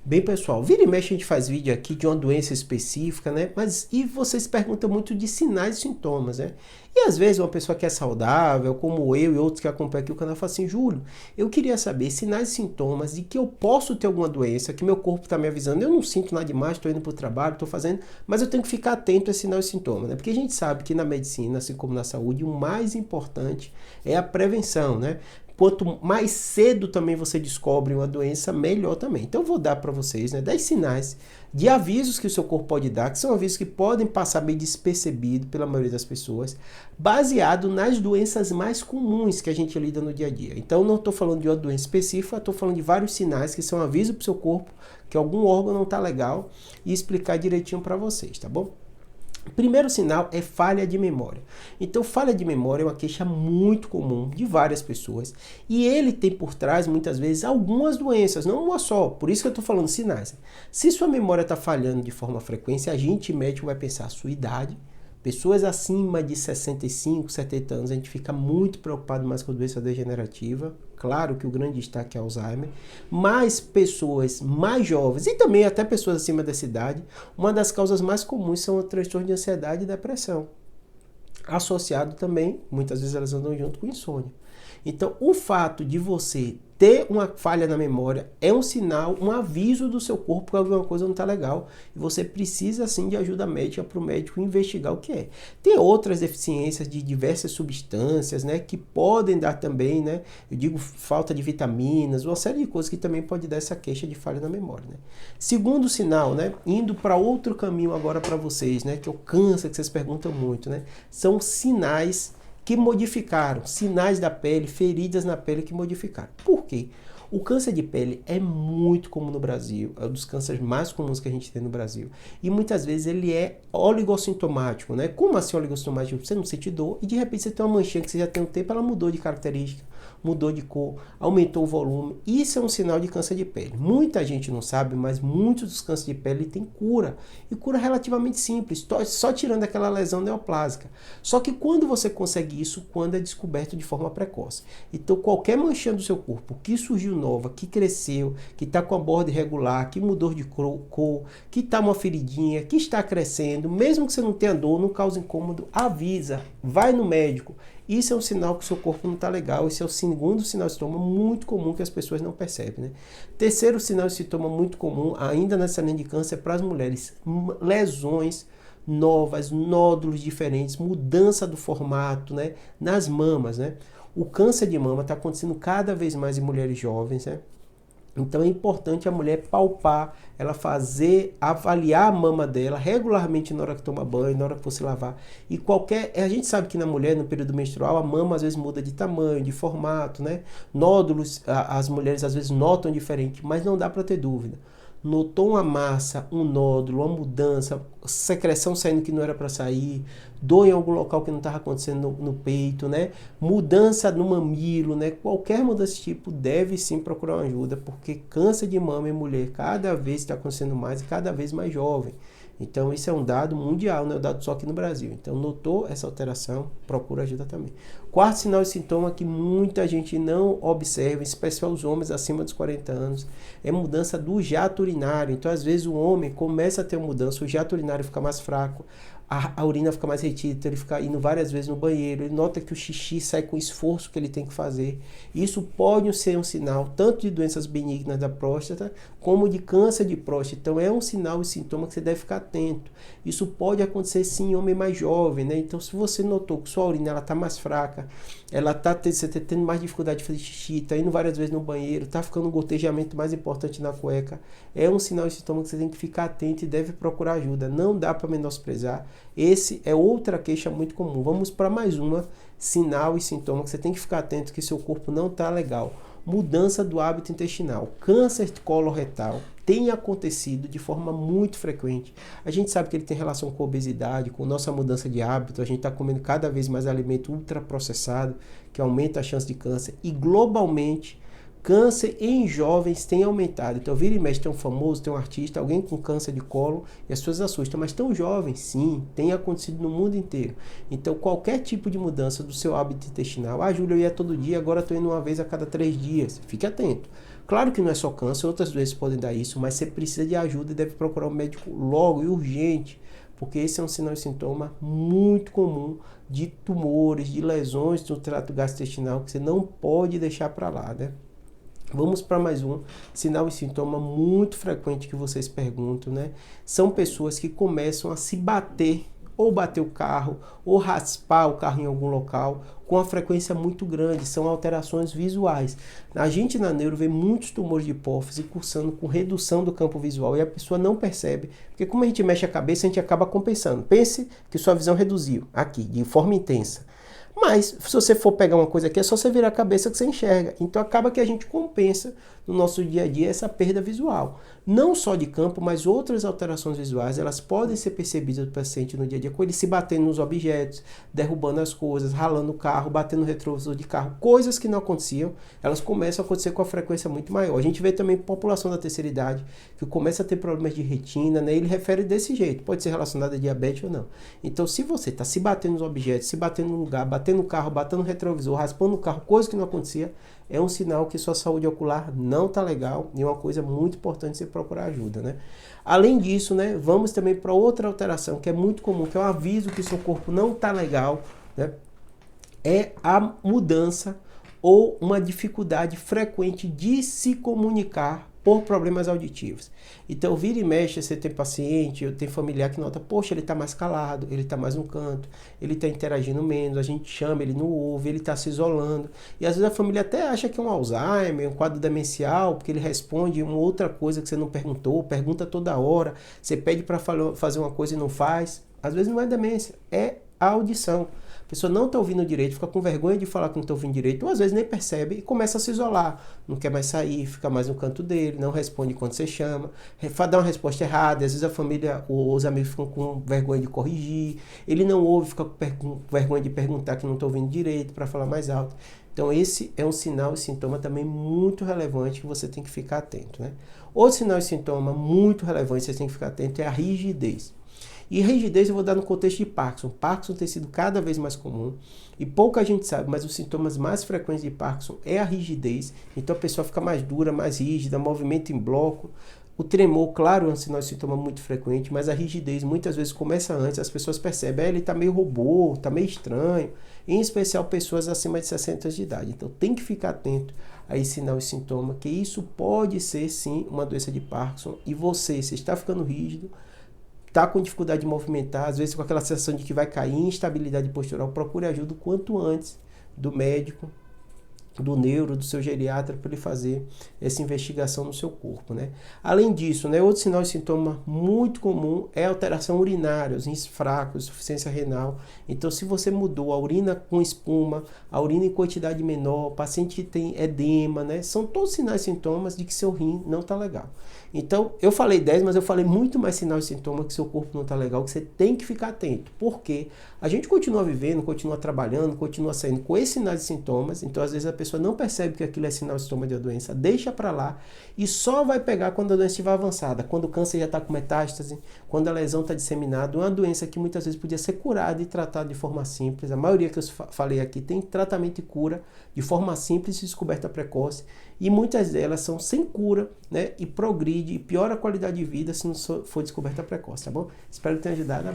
Bem, pessoal, vira e mexe a gente faz vídeo aqui de uma doença específica, né? Mas e vocês perguntam muito de sinais e sintomas, né? E às vezes uma pessoa que é saudável, como eu e outros que acompanham aqui o canal, fala assim, Júlio, eu queria saber sinais e sintomas de que eu posso ter alguma doença, que meu corpo está me avisando, eu não sinto nada demais, estou indo para o trabalho, estou fazendo, mas eu tenho que ficar atento a sinais e sintomas, né? Porque a gente sabe que na medicina, assim como na saúde, o mais importante é a prevenção, né? Quanto mais cedo também você descobre uma doença, melhor também. Então eu vou dar para vocês, né, 10 sinais de avisos que o seu corpo pode dar, que são avisos que podem passar meio despercebido pela maioria das pessoas, baseado nas doenças mais comuns que a gente lida no dia a dia. Então não estou falando de uma doença específica, estou falando de vários sinais que são avisos para o seu corpo que algum órgão não está legal e explicar direitinho para vocês, tá bom? Primeiro sinal é falha de memória. Então, falha de memória é uma queixa muito comum de várias pessoas e ele tem por trás, muitas vezes, algumas doenças, não uma só. Por isso que eu estou falando sinais. Se sua memória está falhando de forma frequente, a gente médico vai pensar a sua idade. Pessoas acima de 65, 70 anos, a gente fica muito preocupado mais com a doença degenerativa. Claro que o grande destaque é Alzheimer, mas pessoas mais jovens e também até pessoas acima dessa idade, uma das causas mais comuns são o transtorno de ansiedade e depressão. Associado também, muitas vezes elas andam junto com insônia. Então, o fato de você ter uma falha na memória é um sinal, um aviso do seu corpo que alguma coisa não está legal e você precisa sim de ajuda médica para o médico investigar o que é. Tem outras deficiências de diversas substâncias, né, que podem dar também, né, eu digo falta de vitaminas, uma série de coisas que também pode dar essa queixa de falha na memória, né. Segundo sinal, né, indo para outro caminho agora para vocês, né, que é o câncer que vocês perguntam muito, né, são sinais que modificaram, sinais da pele, feridas na pele que modificaram. Por quê? O câncer de pele é muito comum no Brasil, é um dos cânceres mais comuns que a gente tem no Brasil. E muitas vezes ele é oligossintomático, né? Como assim oligossintomático? Você não sente dor e de repente você tem uma manchinha que você já tem um tempo, ela mudou de característica, mudou de cor, aumentou o volume. Isso é um sinal de câncer de pele. Muita gente não sabe, mas muitos dos cânceres de pele têm cura. E cura relativamente simples, só tirando aquela lesão neoplásica. Só que quando você consegue isso, quando é descoberto de forma precoce. Então qualquer manchinha do seu corpo que surgiu nova, que cresceu, que está com a borda irregular, que mudou de cor, que está uma feridinha, que está crescendo, mesmo que você não tenha dor, não cause incômodo, avisa, vai no médico. Isso é um sinal que o seu corpo não está legal. Esse é o segundo sinal de sintoma muito comum que as pessoas não percebem, né? Terceiro sinal de sintoma muito comum, ainda nessa linha de câncer, é para as mulheres, lesões novas, nódulos diferentes, mudança do formato, né, nas mamas, né? O câncer de mama está acontecendo cada vez mais em mulheres jovens, né? Então é importante a mulher palpar, ela avaliar a mama dela regularmente na hora que toma banho, na hora que for se lavar. E a gente sabe que na mulher, no período menstrual, a mama às vezes muda de tamanho, de formato, né? Nódulos, as mulheres às vezes notam diferente, mas não dá para ter dúvida. Notou uma massa, um nódulo, uma mudança, secreção saindo que não era para sair, dor em algum local que não estava acontecendo no peito, né? Mudança no mamilo, né? Qualquer mudança desse tipo deve sim procurar uma ajuda, porque câncer de mama em mulher cada vez está acontecendo mais e cada vez mais jovem. Então isso é um dado mundial, não é um dado só aqui no Brasil. Então notou essa alteração, procura ajuda também. Quarto sinal e sintoma que muita gente não observa, em especial os homens acima dos 40 anos, é mudança do jato urinário. Então às vezes o homem começa a ter mudança, o jato urinário fica mais fraco, a urina fica mais retida, então ele fica indo várias vezes no banheiro, ele nota que o xixi sai com o esforço que ele tem que fazer. Isso pode ser um sinal tanto de doenças benignas da próstata, como de câncer de próstata. Então é um sinal e sintoma que você deve ficar atento. Isso pode acontecer sim em homem mais jovem, né? Então se você notou que sua urina está mais fraca, você está tendo mais dificuldade de fazer xixi, está indo várias vezes no banheiro, está ficando um gotejamento mais importante na cueca, é um sinal e sintoma que você tem que ficar atento e deve procurar ajuda. Não dá para menosprezar. Esse é outra queixa muito comum. Vamos para mais uma, sinal e sintoma que você tem que ficar atento que seu corpo não está legal. Mudança do hábito intestinal. Câncer coloretal tem acontecido de forma muito frequente. A gente sabe que ele tem relação com obesidade, com nossa mudança de hábito. A gente está comendo cada vez mais alimento ultraprocessado, que aumenta a chance de câncer. E globalmente, câncer em jovens tem aumentado. Então vira e mexe, tem um famoso, tem um artista, alguém com câncer de colo e as pessoas assustam, mas tão jovem, sim, tem acontecido no mundo inteiro. Então qualquer tipo de mudança do seu hábito intestinal, Júlio, eu ia todo dia, agora estou indo uma vez a cada 3 dias, fique atento. Claro que não é só câncer, outras doenças podem dar isso, mas você precisa de ajuda e deve procurar um médico logo e urgente, porque esse é um sinal e sintoma muito comum de tumores, de lesões do trato gastrointestinal que você não pode deixar para lá, né? Vamos para mais um sinal e sintoma muito frequente que vocês perguntam, né? São pessoas que começam a se bater, ou bater o carro, ou raspar o carro em algum local, com uma frequência muito grande, são alterações visuais. A gente na neuro vê muitos tumores de hipófise cursando com redução do campo visual e a pessoa não percebe, porque como a gente mexe a cabeça, a gente acaba compensando. Pense que sua visão reduziu aqui, de forma intensa. Mas, se você for pegar uma coisa aqui, é só você virar a cabeça que você enxerga. Então, acaba que a gente compensa no nosso dia a dia essa perda visual. Não só de campo, mas outras alterações visuais, elas podem ser percebidas do paciente no dia a dia, com ele se batendo nos objetos, derrubando as coisas, ralando o carro, batendo no retrovisor de carro. Coisas que não aconteciam, elas começam a acontecer com a frequência muito maior. A gente vê também população da terceira idade, que começa a ter problemas de retina, né? Ele refere desse jeito, pode ser relacionado a diabetes ou não. Então, se você está se batendo nos objetos, se batendo no lugar, batendo no carro, batendo no retrovisor, raspando o carro, coisa que não acontecia, é um sinal que sua saúde ocular não está legal e é uma coisa muito importante você procurar ajuda, né? Além disso, né, vamos também para outra alteração que é muito comum, que é um aviso que seu corpo não está legal, né? É a mudança ou uma dificuldade frequente de se comunicar por problemas auditivos. Então, vira e mexe, você tem paciente, eu tenho familiar que nota, poxa, ele está mais calado, ele está mais no canto, ele está interagindo menos, a gente chama, ele não ouve, ele está se isolando. E às vezes a família até acha que é um Alzheimer, um quadro demencial, porque ele responde uma outra coisa que você não perguntou, pergunta toda hora, você pede para fazer uma coisa e não faz. Às vezes não é demência, é a audição. A pessoa não está ouvindo direito, fica com vergonha de falar que não está ouvindo direito, ou às vezes nem percebe e começa a se isolar. Não quer mais sair, fica mais no canto dele, não responde quando você chama, dá uma resposta errada, às vezes a família, os amigos ficam com vergonha de corrigir, ele não ouve, fica com vergonha de perguntar que não está ouvindo direito, para falar mais alto. Então esse é um sinal e sintoma também muito relevante que você tem que ficar atento, né? Outro sinal e sintoma muito relevante que você tem que ficar atento é a rigidez. E rigidez eu vou dar no contexto de Parkinson. Parkinson tem sido cada vez mais comum e pouca gente sabe, mas os sintomas mais frequentes de Parkinson é a rigidez. Então a pessoa fica mais dura, mais rígida, movimento em bloco. O tremor, claro, é um sinal e sintoma muito frequente, mas a rigidez muitas vezes começa antes, as pessoas percebem, ele está meio robô, está meio estranho, em especial pessoas acima de 60 anos de idade. Então tem que ficar atento a esse sinal e sintoma, que isso pode ser sim uma doença de Parkinson e você está ficando rígido, está com dificuldade de movimentar, às vezes com aquela sensação de que vai cair, instabilidade postural, procure ajuda o quanto antes do médico, do neuro, do seu geriatra, para ele fazer essa investigação no seu corpo, né? Além disso, né, outro sinal e sintoma muito comum é a alteração urinária, os rins fracos, insuficiência renal. Então, se você mudou a urina com espuma, a urina em quantidade menor, o paciente tem edema, né? São todos sinais e sintomas de que seu rim não está legal. Então, eu falei 10, mas eu falei muito mais sinais e sintomas que seu corpo não está legal, que você tem que ficar atento. Por quê? A gente continua vivendo, continua trabalhando, continua saindo com esses sinais e sintomas, então às vezes a pessoa não percebe que aquilo é sinal e sintoma de uma doença, deixa para lá e só vai pegar quando a doença estiver avançada, quando o câncer já está com metástase, quando a lesão está disseminada, uma doença que muitas vezes podia ser curada e tratada de forma simples. A maioria que eu falei aqui tem tratamento e cura de forma simples e descoberta precoce, e muitas delas são sem cura, né, e progride e piora a qualidade de vida se não for descoberta precoce, tá bom? Espero que tenha ajudado.